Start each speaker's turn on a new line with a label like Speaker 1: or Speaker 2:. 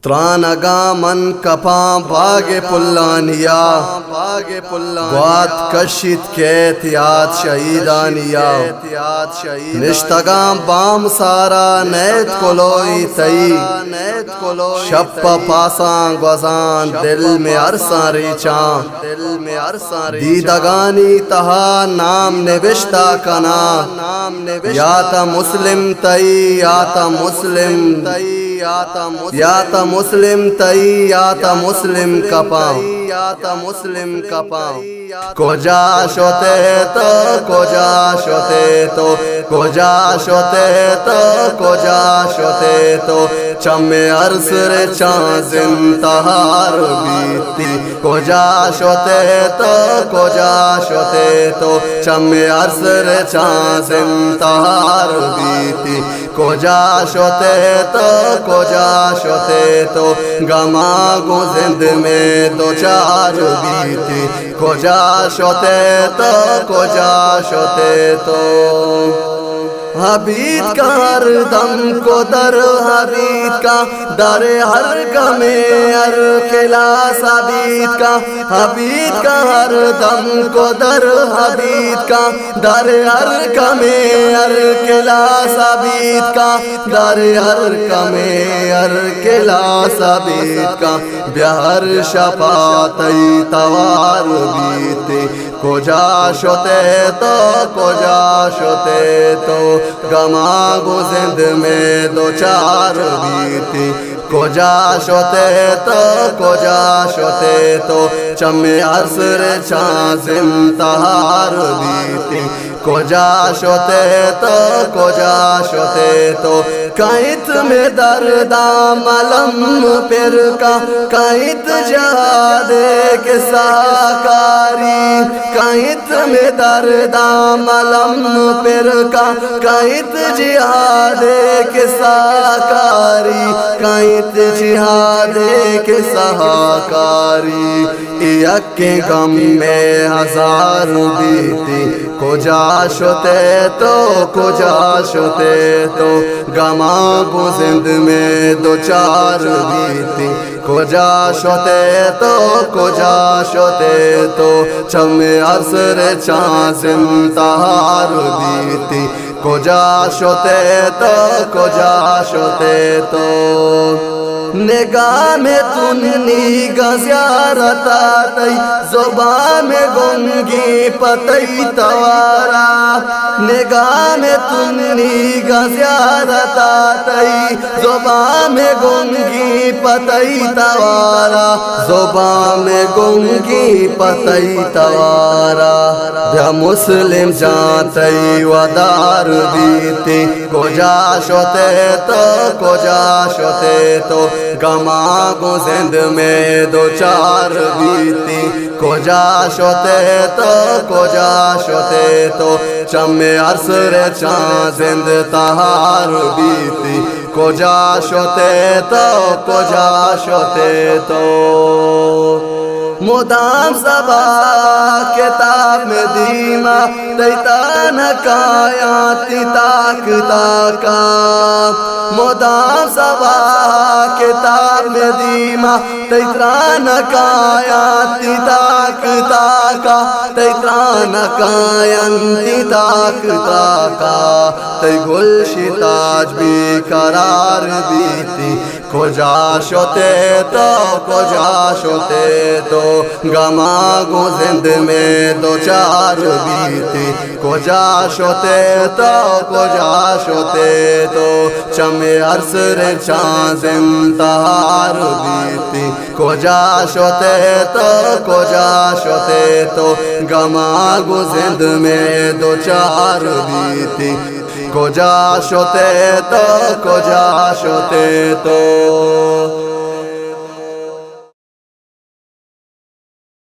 Speaker 1: ترانگا من کپاں باغ پلانیا گوات کشید کیتیات شہیدانیا نشتگاں بام سارا نیت کلوئی تئی شپ پاساں گوزان دل میں عرصاں ریچاں دیدگانی تہا نام نوشتا کنا یا تا مسلم تئی یا تا مسلم یا تا مسلم تئی یا تا مسلم کپاں کجا شوتے تو کجا شوتے تو کجا شوتے تو کجا شوتے تو چم عرص رے چاں زنتہار بیتی کجا شوتے تو کجا شوتے تو چم عرص رے چاں زنتہار بیتی کجا شوتے تو کجا شوتے تو گما گو زند میں دو چار بیتی کجا شوتے تو کجا شوتے تو حبیب کا ہر دم کو در حبیب کا در ہر غم ہر قلعہ ثابت کا حبیب کا ہر دم کو در حبیب کا در ہر غم ہر قلعہ ثابت کا در ہر غم ہر قلعہ ثابت کا بہر شفاعتی توار بیتے کجا شوتے تو کجا شوتے تو گما گو زند میں دو چار بیتی کجا شوتے تو کجا شوتے تو چم عرص رے چاں زنتہار بیتی کجا شوتے تو کجا شوتے تو کائت میں دردہ ملم پھر کا کائت جہاد کے ساکاری کائت میں دردہ ملم پھر کا کائت جہاد کے ساکاری کائت جہاد کے ساکاری یک غم میں ہزار بیتی کجا شوتے تو کجا شوتے تو گما گو زند میں دو چار بیتی کجا شوتے تو کجا شوتے تو چم عرص رے چاں زنتہار بیتی کجا شوتے تو کجا شوتے تو نگاہ میں تنی گا زیارت آتی زبان میں گنگی پتی توارا نگاہ میں تنی گا زیارت آتی زبان میں گنگی پتی توارا زبان میں گنگی پتی توارا بیا مسلم جانتی ودار بیتی کجا شوتے تو کجا شوتے تو گما گو زند میں دو چار بیتی کجا شوتے تو کجا شوتے تو چم عرص رے چاں زند تہار بیتی کجا شوتے تو کجا شوتے تو مدام سبا کتاب میں دیما تیتا نکایاتی تاک تاکا مدام سبا کتاب میں دیما تیتا نکایاتی تاک تاکا تیتا نکایاتی تاک تاکا تی گلشی تاج بھی قرار بیتی کجا شوتے تو کجا شوتے تو گما گو زند میں دو چار بیتی کجا شوتے تو کجا شوتے تو چم عرص رے چاں زنتہار بیتی کجا شوتے تو کجا شوتے تو گما گو زند میں دو چار بیتی کجا شوتے تو کجا شوتے تو